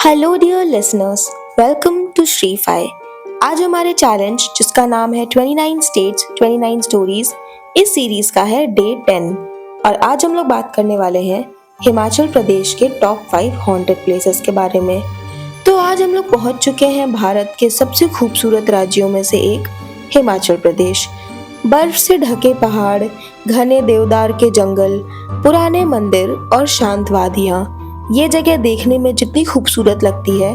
Hello dear listeners, welcome to Shri फाई। आज हमारे चैलेंज जिसका नाम है 29 स्टेट्स 29 स्टोरीज, इस सीरीज का है डे 10 और आज हम लोग बात करने वाले हैं हिमाचल प्रदेश के टॉप 5 हॉन्टेड प्लेसेस के बारे में। तो आज हम लोग पहुंच चुके हैं भारत के सबसे खूबसूरत राज्यों में से एक हिमाचल प्रदेश। बर्फ से ढके पहाड़, घने देवदार के जंगल, पुराने मंदिर और शांत वादियाँ, ये जगह देखने में जितनी खूबसूरत लगती है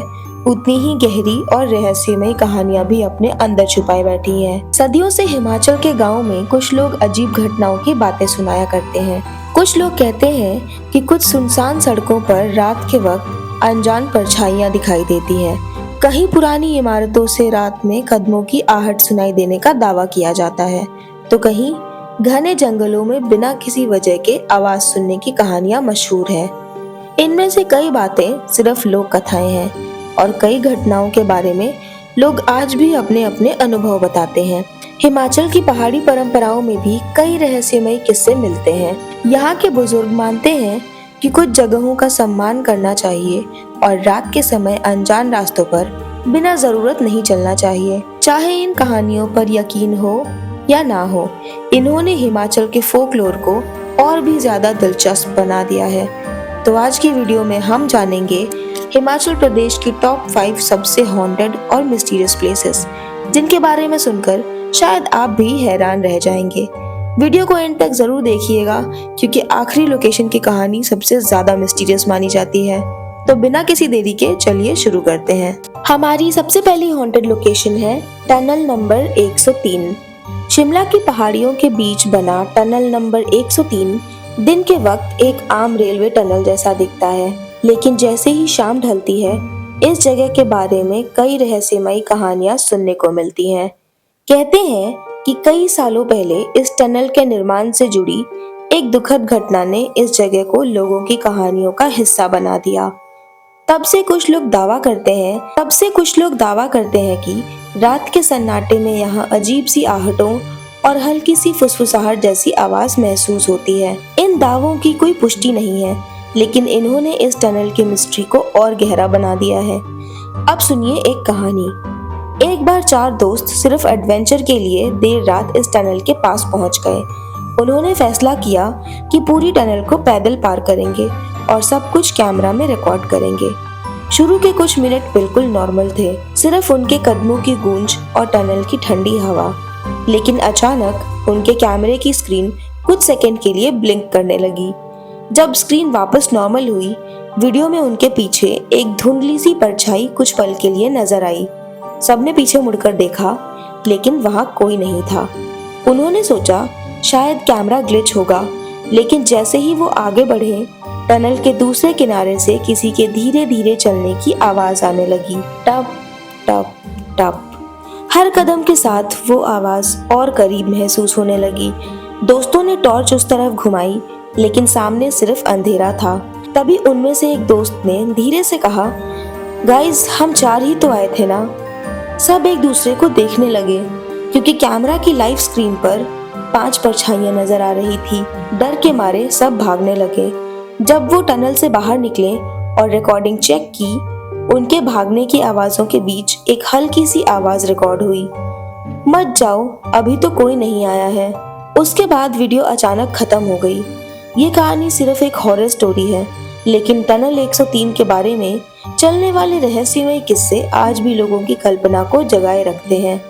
उतनी ही गहरी और रहस्यमय कहानियां भी अपने अंदर छुपाए बैठी हैं। सदियों से हिमाचल के गांव में कुछ लोग अजीब घटनाओं की बातें सुनाया करते हैं। कुछ लोग कहते हैं कि कुछ सुनसान सड़कों पर रात के वक्त अनजान परछाइयां दिखाई देती हैं। कहीं पुरानी इमारतों से रात में कदमों की आहट सुनाई देने का दावा किया जाता है, तो कहीं घने जंगलों में बिना किसी वजह के आवाज सुनने की कहानियां मशहूर है। इनमें से कई बातें सिर्फ लोक कथाएं हैं और कई घटनाओं के बारे में लोग आज भी अपने अपने अनुभव बताते हैं। हिमाचल की पहाड़ी परंपराओं में भी कई रहस्यमय किस्से मिलते हैं। यहाँ के बुजुर्ग मानते हैं कि कुछ जगहों का सम्मान करना चाहिए और रात के समय अनजान रास्तों पर बिना जरूरत नहीं चलना चाहिए। चाहे इन कहानियों पर यकीन हो या ना हो, इन्होंने हिमाचल के फोकलोर को और भी ज्यादा दिलचस्प बना दिया है। तो आज की वीडियो में हम जानेंगे हिमाचल प्रदेश की टॉप 5 सबसे हॉन्टेड और मिस्टीरियस प्लेसेस, जिनके बारे में सुनकर शायद आप भी हैरान रह जाएंगे। वीडियो को एंड तक जरूर देखिएगा क्योंकि आखिरी लोकेशन की कहानी सबसे ज्यादा मिस्टीरियस मानी जाती है। तो बिना किसी देरी के चलिए शुरू करते हैं। हमारी सबसे पहली हॉन्टेड लोकेशन है टनल नंबर 103। शिमला की पहाड़ियों के बीच बना टनल नंबर 103 दिन के वक्त एक आम रेलवे टनल जैसा दिखता है, लेकिन जैसे ही शाम ढलती है इस जगह के बारे में कई रहस्यमयी कहानियां सुनने को मिलती हैं। कहते हैं कि कई सालों पहले इस टनल के निर्माण से जुड़ी एक दुखद घटना ने इस जगह को लोगों की कहानियों का हिस्सा बना दिया। तब से कुछ लोग दावा करते हैं कि रात के सन्नाटे में यहाँ अजीब सी आहटों और हल्की सी फुसफुसाहट जैसी आवाज महसूस होती है। इन दावों की कोई पुष्टि नहीं है, लेकिन इन्होंने इस टनल की मिस्ट्री को और गहरा बना दिया है। अब सुनिए एक कहानी। एक बार 4 दोस्त सिर्फ एडवेंचर के लिए देर रात इस टनल के पास पहुंच गए। उन्होंने फैसला किया कि पूरी टनल को पैदल पार करेंगे और सब कुछ कैमरा में रिकॉर्ड करेंगे। शुरू के कुछ मिनट बिल्कुल नॉर्मल थे, सिर्फ उनके कदमों की गूंज और टनल की ठंडी हवा। लेकिन अचानक उनके कैमरे की स्क्रीन कुछ सेकंड के लिए ब्लिंक करने लगी। जब स्क्रीन वापस नॉर्मल हुई, वीडियो में उनके पीछे एक धुंधली सी परछाई कुछ पल के लिए नजर आई। सबने पीछे मुड़कर देखा, लेकिन वहां कोई नहीं था। उन्होंने सोचा शायद कैमरा ग्लिच होगा, लेकिन जैसे ही वो आगे बढ़े, टनल के दूसरे किनारे से किसी के धीरे धीरे चलने की आवाज आने लगी। टप टप टप। हर कदम के साथ वो आवाज और करीब महसूस होने लगी। दोस्तों ने टॉर्च उस तरफ घुमाई, लेकिन सामने सिर्फ अंधेरा था। तभी उनमें से एक दोस्त ने धीरे से कहा, गाइस, हम 4 ही तो आए थे ना। सब एक दूसरे को देखने लगे क्योंकि कैमरा की लाइव स्क्रीन पर 5 परछाइयां नजर आ रही थी। डर के मारे सब भागने लगे। जब वो टनल से बाहर निकले और रिकॉर्डिंग चेक की, उनके भागने की आवाजों के बीच एक हल्की सी आवाज रिकॉर्ड हुई, मत जाओ, अभी तो कोई नहीं आया है। उसके बाद वीडियो अचानक खत्म हो गई। ये कहानी सिर्फ एक हॉरर स्टोरी है, लेकिन टनल 103 के बारे में चलने वाले रहस्यमय किस्से आज भी लोगों की कल्पना को जगाए रखते हैं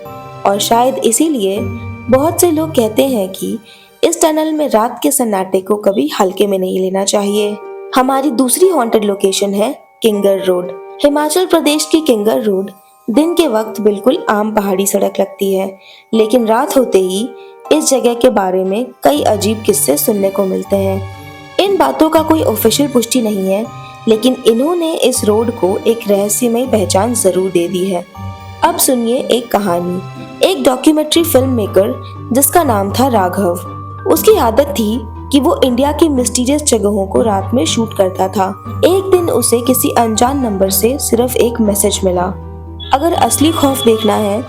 और शायद इसीलिए बहुत से लोग कहते हैं कि इस टनल में रात के सन्नाटे को कभी हल्के में नहीं लेना चाहिए। हमारी दूसरी हॉन्टेड लोकेशन है किंगर रोड। हिमाचल प्रदेश की किंगर रोड दिन के वक्त बिल्कुल आम पहाड़ी सड़क लगती है, लेकिन रात होते ही इस जगह के बारे में कई अजीब किस्से सुनने को मिलते हैं। इन बातों का कोई ऑफिशियल पुष्टि नहीं है, लेकिन इन्होंने इस रोड को एक रहस्यमय पहचान जरूर दे दी है। अब सुनिए एक कहानी। एक डॉक्यूमेंट्री फिल्म मेकर जिसका नाम था राघव, उसकी आदत थी कि वो इंडिया की मिस्टीरियस जगहों को रात में शूट करता था। एक दिन उसे किसी अनजान नंबर से सिर्फ एक मैसेज मिला, अगर असली खौफ देखना है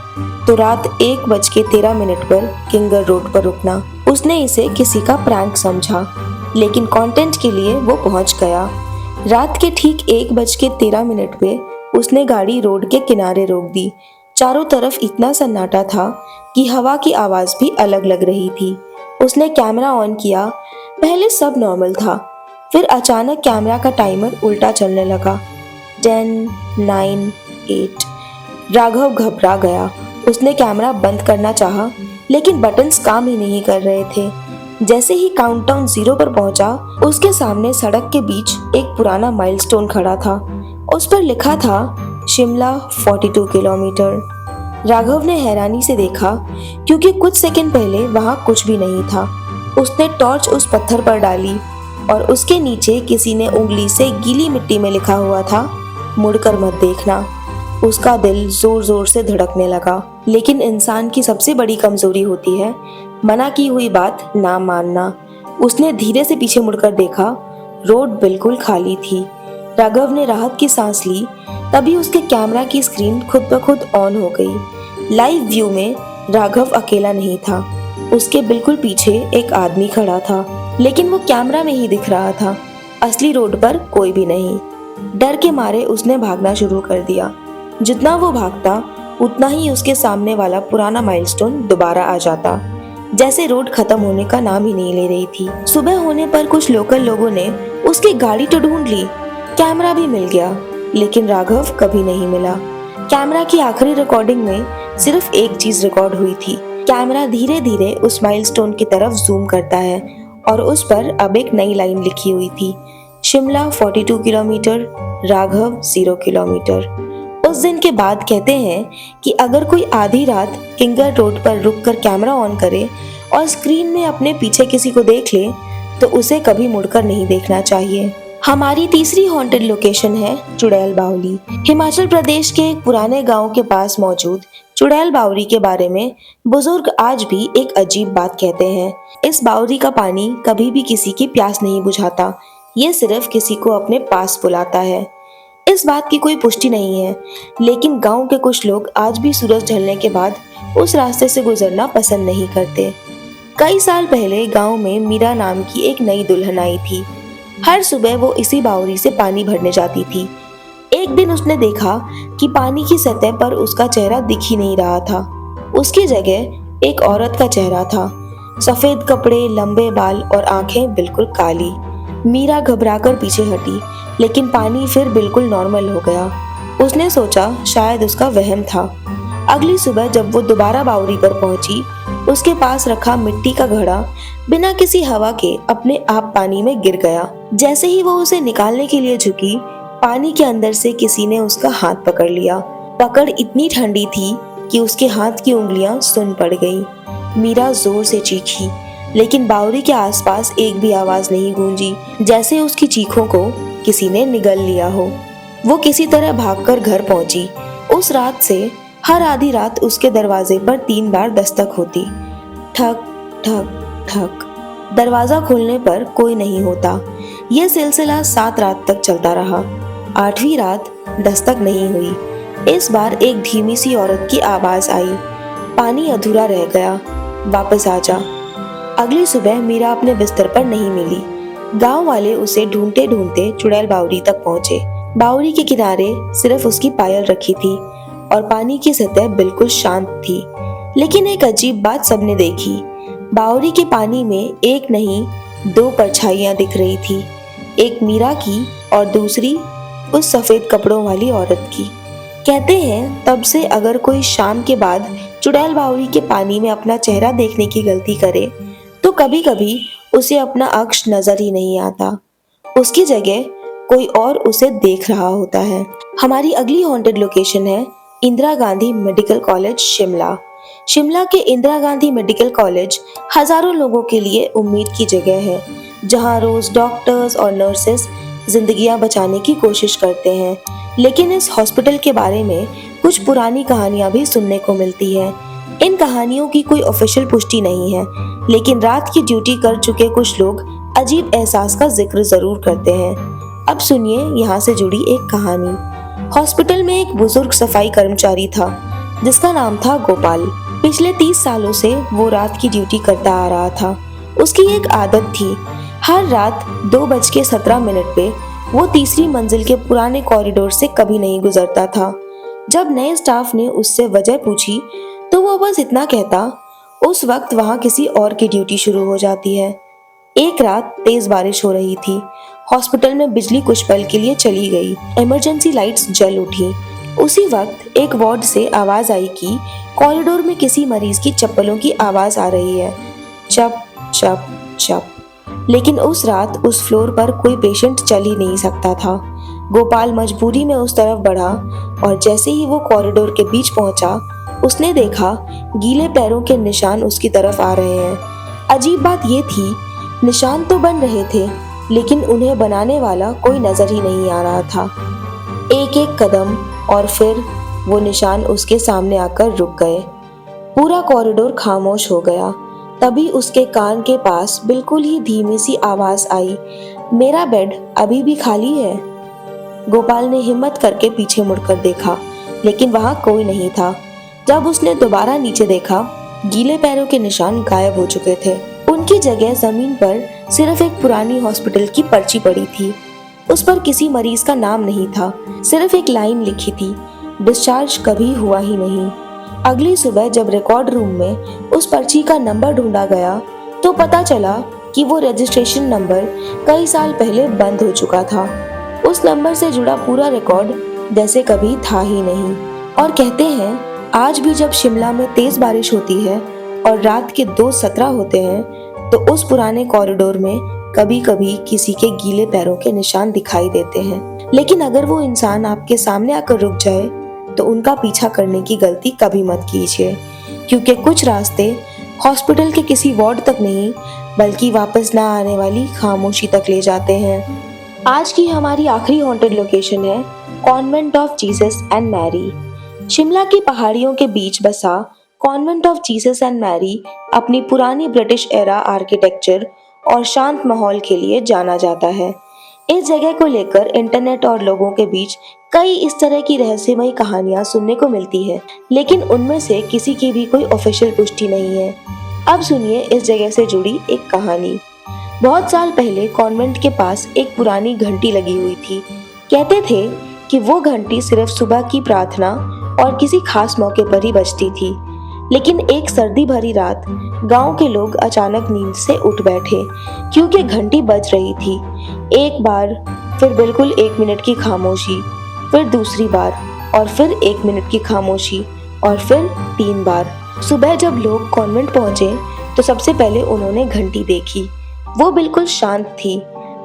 तो रात 1:13 पर किंगर रोड पर रुकना। उसने इसे किसी का प्रैंक समझा, लेकिन कंटेंट के लिए वो पहुंच गया। रात के ठीक 1:13 पे उसने गाड़ी रोड के किनारे रोक दी। चारों तरफ इतना सन्नाटा था कि हवा की आवाज भी अलग लग रही थी। उसने कैमरा ऑन किया। पहले सब नॉर्मल था, फिर अचानक कैमरा का टाइमर उल्टा चलने लगा। 10, 9, 8। राघव घबरा गया। उसने कैमरा बंद करना चाहा, लेकिन बटन्स काम ही नहीं कर रहे थे। जैसे ही काउंटडाउन 0 पर पहुंचा, उसके सामने सड़क के बीच एक पुराना माइलस्टोन खड़ा था। उस पर लिखा था शिमला 42 किलोमीटर। राघव ने हैरानी से देखा, क्योंकि कुछ सेकंड पहले वहां कुछ भी नहीं था। उसने टॉर्च उस पत्थर पर डाली और उसके नीचे किसी ने उंगली से गीली मिट्टी में लिखा हुआ था, मुड़कर मत देखना। उसका दिल जोर जोर से धड़कने लगा। लेकिन इंसान की सबसे बड़ी कमजोरी होती है मना की हुई बात ना मानना। उसने धीरे से पीछे मुड़कर देखा। रोड बिल्कुल खाली थी। राघव ने राहत की सांस ली। तभी उसके कैमरा की स्क्रीन खुद ब खुद ऑन हो गई। लाइव व्यू में राघव अकेला नहीं था। उसके बिल्कुल पीछे एक आदमी खड़ा था, लेकिन वो कैमरा में ही दिख रहा था। असली रोड पर कोई भी नहीं। डर के मारे उसने भागना शुरू कर दिया। जितना वो भागता, उतना ही उसके सामने वाला पुराना माइलस्टोन दोबारा आ जाता, जैसे रोड खत्म होने का नाम ही नहीं ले रही थी। सुबह होने पर कुछ लोकल लोगों ने उसकी गाड़ी तो ढूंढ ली, कैमरा भी मिल गया, लेकिन राघव कभी नहीं मिला। कैमरा की आखिरी रिकॉर्डिंग में सिर्फ एक चीज रिकॉर्ड हुई थी। कैमरा धीरे धीरे उस माइलस्टोन की तरफ जूम करता है और उस पर अब एक नई लाइन लिखी हुई थी, शिमला 42 किलोमीटर, राघव 0 किलोमीटर। उस दिन के बाद कहते हैं कि अगर कोई आधी रात किंगर रोड पर रुककर कैमरा ऑन करे और स्क्रीन में अपने पीछे किसी को देख ले, तो उसे कभी मुड़कर नहीं देखना चाहिए। हमारी तीसरी हॉन्टेड लोकेशन है चुड़ैल बावली। हिमाचल प्रदेश के एक पुराने गांव के पास मौजूद चुड़ैल बावली के बारे में बुजुर्ग आज भी एक अजीब बात कहते हैं। इस बावली का पानी कभी भी किसी की प्यास नहीं बुझाता, ये सिर्फ किसी को अपने पास बुलाता है। इस बात की कोई पुष्टि नहीं है, लेकिन गांव के कुछ लोग आज भी सूरज ढलने के बाद उस रास्ते से गुजरना पसंद नहीं करते। कई साल पहले गांव में मीरा नाम की एक नई दुल्हन आई थी। हर सुबह वो इसी बावली से पानी भरने जाती थी। एक दिन उसने देखा कि पानी की सतह पर उसका चेहरा दिख ही नहीं रहा था। उसकी जगह एक औरत का चेहरा था, सफेद कपड़े, लंबे बाल और आंखें बिल्कुल काली। मीरा घबराकर पीछे हटी, लेकिन पानी फिर बिल्कुल नॉर्मल हो गया। उसने सोचा शायद उसका वहम था। अगली सुबह जब वो दोबारा बावली पर पहुंची, उसके पास रखा मिट्टी का घड़ा बिना किसी हवा के अपने आप पानी में गिर गया। जैसे ही वो उसे निकालने के लिए झुकी, पानी के अंदर से किसी ने उसका हाथ पकड़ लिया। पकड़ इतनी ठंडी थी कि उसके हाथ की उंगलियां सुन्न पड़ गई। मीरा जोर से चीखी, लेकिन बावली के आसपास एक भी आवाज नहीं गूंजी, जैसे उसकी चीखों को किसी ने निगल लिया हो। वो किसी तरह भागकर घर पहुंची। उस रात से हर आधी रात उसके दरवाजे पर 3 बार दस्तक होती। ठक ठक ठक। दरवाजा खोलने पर कोई नहीं होता। यह सिलसिला 7 रात तक चलता रहा। 8वीं रात दस्तक नहीं हुई। इस बार एक धीमी सी औरत की आवाज आई, पानी अधूरा रह गया, वापस आ जा। अगली सुबह मीरा अपने बिस्तर पर नहीं मिली। गांव वाले उसे ढूंढते ढूंढते चुड़ैल बावली तक पहुंचे। बावली के किनारे सिर्फ उसकी पायल रखी थी और पानी की सतह बिल्कुल शांत थी। लेकिन एक अजीब बात सबने देखी। बावली के पानी में एक नहीं 2 परछाइयां दिख रही थी, एक मीरा की और दूसरी उस सफेद कपड़ों वाली औरत की। कहते हैं तब से अगर कोई शाम के बाद चुड़ैल बावली के पानी में अपना चेहरा देखने की गलती करे, तो कभी कभी उसे अपना अक्ष नजर ही नहीं आता। उसकी जगह कोई और उसे देख रहा होता है। हमारी अगली हॉन्टेड लोकेशन है इंदिरा गांधी मेडिकल कॉलेज शिमला। शिमला के इंदिरा गांधी मेडिकल कॉलेज हजारों लोगों के लिए उम्मीद की जगह है, जहां रोज डॉक्टर्स और नर्सेस जिंदगियां बचाने की कोशिश करते हैं। लेकिन इस हॉस्पिटल के बारे में कुछ पुरानी कहानियां भी सुनने को मिलती है। इन कहानियों की कोई ऑफिशियल पुष्टि नहीं है, लेकिन रात की ड्यूटी कर चुके कुछ लोग अजीब एहसास का जिक्र जरूर करते हैं। अब सुनिए यहाँ से जुड़ी एक कहानी। हॉस्पिटल में एक बुजुर्ग सफाई कर्मचारी था, जिसका नाम था गोपाल। पिछले 30 सालों से वो रात की ड्यूटी करता आ रहा था। उसकी एक आदत थी, हर रात 2:17 पे वो तीसरी मंजिल के पुराने कॉरिडोर से कभी नहीं गुजरता था। जब नए स्टाफ ने उससे वजह पूछी तो वो बस इतना कहता, उस वक्त वहाँ किसी और की ड्यूटी शुरू हो जाती है। एक रात तेज बारिश हो रही थी। हॉस्पिटल में बिजली कुछ पल के लिए चली गई। इमरजेंसी लाइट्स जल उठी। उसी वक्त एक वार्ड से आवाज आई कि कॉरिडोर में किसी मरीज की चप्पलों की आवाज आ रही है, चप चप चप। लेकिन उस रात उस फ्लोर पर कोई पेशेंट चल ही नहीं सकता था। गोपाल मजबूरी में उस तरफ बढ़ा और जैसे ही वो कॉरिडोर के बीच पहुंचा, उसने देखा गीले पैरों के निशान उसकी तरफ आ रहे हैं। अजीब बात ये थी, निशान तो बन रहे थे लेकिन उन्हें बनाने वाला कोई नजर ही नहीं आ रहा था। एक एक कदम और फिर वो निशान उसके सामने आकर रुक गए। पूरा कॉरिडोर खामोश हो गया। तभी उसके कान के पास बिल्कुल ही धीमी सी आवाज आई, मेरा बेड अभी भी खाली है। गोपाल ने हिम्मत करके पीछे मुड़कर देखा, लेकिन वहां कोई नहीं था। जब उसने दोबारा नीचे देखा, गीले पैरों के निशान गायब हो चुके थे। उनकी जगह जमीन पर सिर्फ एक पुरानी हॉस्पिटल की पर्ची पड़ी थी। उस पर किसी मरीज का नाम नहीं था, सिर्फ एक लाइन लिखी थी, डिस्चार्ज कभी हुआ ही नहीं। अगली सुबह जब रिकॉर्ड रूम में उस पर्ची का नंबर ढूंढा गया तो पता चला कि वो रजिस्ट्रेशन नंबर कई साल पहले बंद हो चुका था। उस नंबर से जुड़ा पूरा रिकॉर्ड जैसे कभी था ही नहीं। और कहते हैं आज भी जब शिमला में तेज बारिश होती है और रात के 2:17 होते हैं तो उस पुराने कॉरिडोर में कभी कभी किसी के गीले पैरों के निशान दिखाई देते हैं। लेकिन अगर वो इंसान आपके सामने आकर रुक जाए तो उनका पीछा करने की गलती कभी मत कीजिए, क्योंकि कुछ रास्ते हॉस्पिटल के किसी वार्ड तक नहीं बल्कि वापस ना आने वाली खामोशी तक ले जाते हैं। आज की हमारी आखिरी हॉन्टेड लोकेशन है convent of Jesus and Mary. Shimla की पहाड़ियों के बीच बसा convent of Jesus and Mary अपनी पुरानी ब्रिटिश एरा आर्किटेक्चर और शांत माहौल के लिए जाना जाता है। इस जगह को लेकर इंटरनेट और लोगों के बीच कई इस तरह की रहस्यमयी कहानियां सुनने को मिलती है, लेकिन उनमें से किसी की भी कोई ऑफिशियल पुष्टि नहीं है। अब सुनिए इस जगह से जुड़ी एक कहानी। बहुत साल पहले कॉन्वेंट के पास एक पुरानी घंटी लगी हुई थी। कहते थे कि वो घंटी सिर्फ सुबह की प्रार्थना और किसी खास मौके पर ही बजती थी। लेकिन एक सर्दी भरी रात गांव के लोग अचानक नींद से उठ बैठे क्योंकि घंटी बज रही थी। एक बार, फिर बिल्कुल 1 मिनट की खामोशी, फिर दूसरी बार और फिर 1 मिनट की खामोशी और फिर 3 बार। सुबह जब लोग कॉन्वेंट पहुंचे तो सबसे पहले उन्होंने घंटी देखी। वो बिल्कुल शांत थी,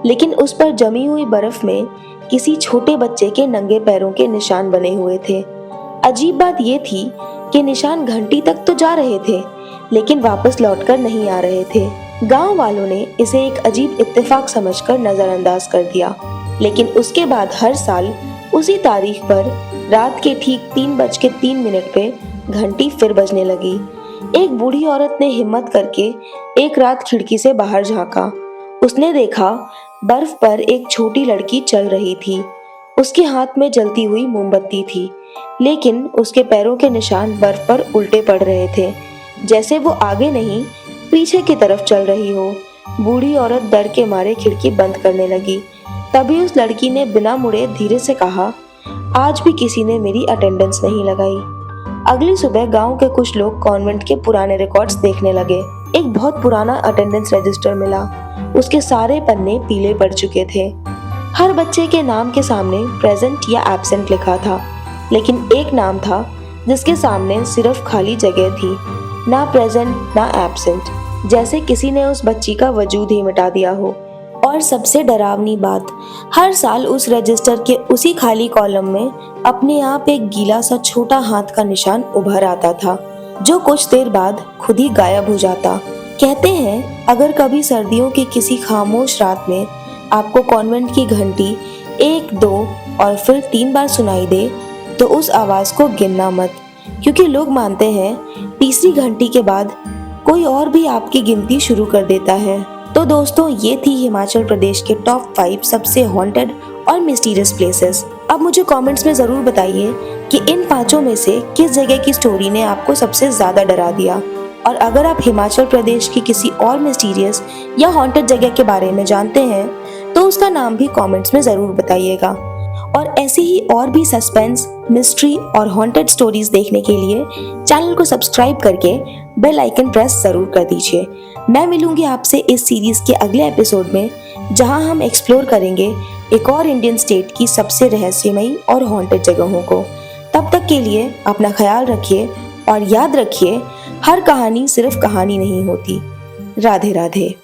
लेकिन उस पर जमी हुई बर्फ में किसी छोटे बच्चे के नंगे पैरों के निशान बने हुए थे। अजीब बात ये थी कि निशान घंटी तक तो जा रहे थे लेकिन वापस लौटकर नहीं आ रहे थे। गांव वालों ने इसे एक अजीब इत्तेफाक समझकर नजरअंदाज कर दिया, लेकिन उसके बाद हर साल उसी तारीख पर रात के ठीक 3:03 पे घंटी फिर बजने लगी। एक बूढ़ी औरत ने हिम्मत करके एक रात खिड़की से बाहर झांका। उसने देखा बर्फ पर एक छोटी लड़की चल रही थी। उसके हाथ में जलती हुई मोमबत्ती थी, लेकिन उसके पैरों के निशान बर्फ पर उल्टे पड़ रहे थे, जैसे वो आगे नहीं पीछे की तरफ चल रही हो। बूढ़ी औरत डर के मारे खिड़की बंद करने लगी। तभी उस लड़की ने बिना मुड़े धीरे से कहा, आज भी किसी ने मेरी अटेंडेंस नहीं लगाई। अगली सुबह गांव के कुछ लोग कॉन्वेंट के पुराने रिकॉर्ड्स देखने लगे। एक बहुत पुराना अटेंडेंस रजिस्टर मिला। उसके सारे पन्ने पीले पड़ चुके थे। हर बच्चे के नाम के सामने प्रेजेंट या एब्सेंट लिखा था, लेकिन एक नाम था जिसके सामने सिर्फ खाली जगह थी, ना प्रेजेंट ना एब्सेंट, जैसे किसी ने उस बच्ची का वजूद ही मिटा दिया हो। और सबसे डरावनी बात, हर साल उस रजिस्टर के उसी खाली कॉलम में अपने आप एक गीला सा छोटा हाथ का निशान उभर आता था, जो कुछ देर बाद खुद ही गायब हो जाता। कहते हैं अगर कभी सर्दियों की किसी खामोश रात में आपको कॉन्वेंट की घंटी 1, 2 और फिर 3 बार सुनाई दे तो उस आवाज को गिनना मत, क्योंकि लोग मानते हैं तीसरी घंटी के बाद कोई और भी आपकी गिनती शुरू कर देता है। तो दोस्तों, ये थी हिमाचल प्रदेश के टॉप 5 सबसे हॉन्टेड और मिस्टीरियस प्लेसेस। अब मुझे कमेंट्स में जरूर बताइए कि इन 5 में से किस जगह की स्टोरी ने आपको सबसे ज्यादा डरा दिया। और अगर आप हिमाचल प्रदेश की किसी और मिस्टीरियस या हॉन्टेड जगह के बारे में जानते हैं तो उसका नाम भी कमेंट्स में ज़रूर बताइएगा। और ऐसे ही और भी सस्पेंस, मिस्ट्री और हॉन्टेड स्टोरीज देखने के लिए चैनल को सब्सक्राइब करके बेल आइकन प्रेस ज़रूर कर दीजिए। मैं मिलूंगी आपसे इस सीरीज के अगले एपिसोड में, जहां हम एक्सप्लोर करेंगे एक और इंडियन स्टेट की सबसे रहस्यमयी और हॉन्टेड जगहों को। तब तक के लिए अपना ख्याल रखिए और याद रखिए, हर कहानी सिर्फ कहानी नहीं होती। राधे राधे।